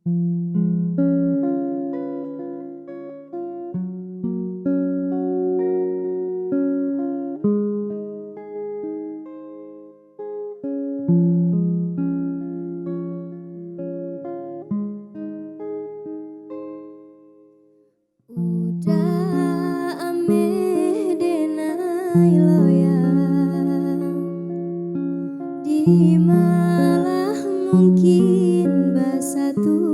Udah ame denai loyang di malah mungkin basatu.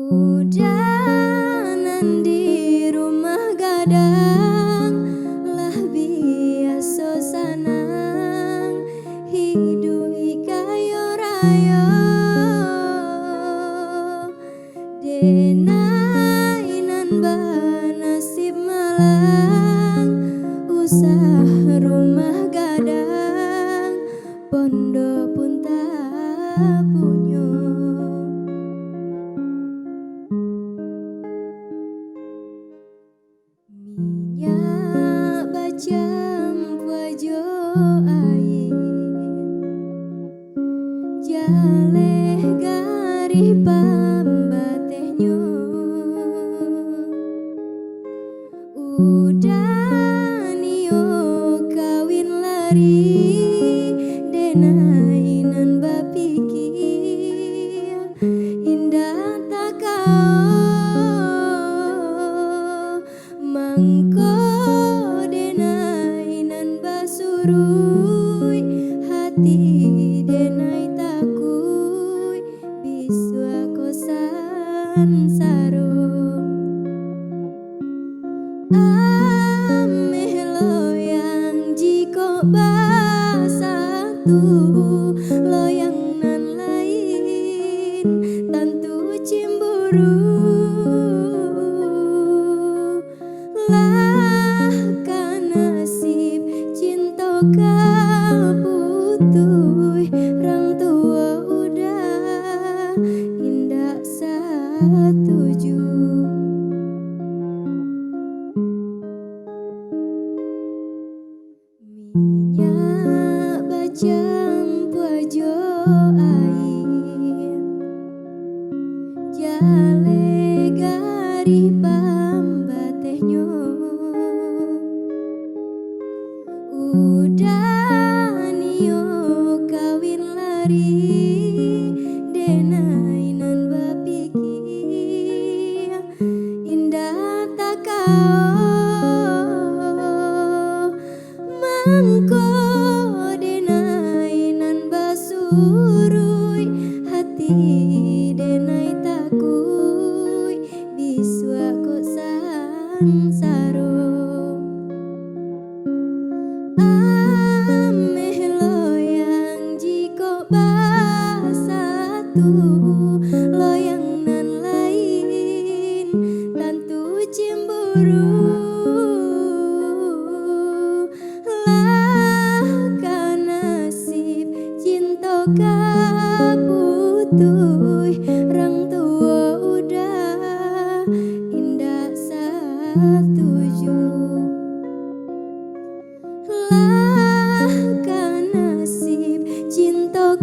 Udah nan di rumah gadang lah biasa sanang hidup kayo rayo. Denai nan banasib malang usah rumah gadang pondok pun tak punya. Minyak bacam wajo air jaleh garih pambatehnya. Udah nio kawin lari denai nan bapikir indah tak kau mangko denai nan basurui hati denai takui bisu aku sansaro. Ameh loyang jiko basatu loyang nan lain tentu cemburu. Lah kan nasib cinta kaputuh rang tua udah indah satuju. Minyak bacam wajo air jale garih pambatehnya. Udah nio kawin lari denai nan bapikir indah tak kau mangko denai nan basurui hati denai takui bisu aku sansaro. Ameh loyang jiko basatu loyang nan lain tentu cemburu. Lah kan nasib cinta kaputuh rang tua udah indah satuju. Lah kan nasib cinta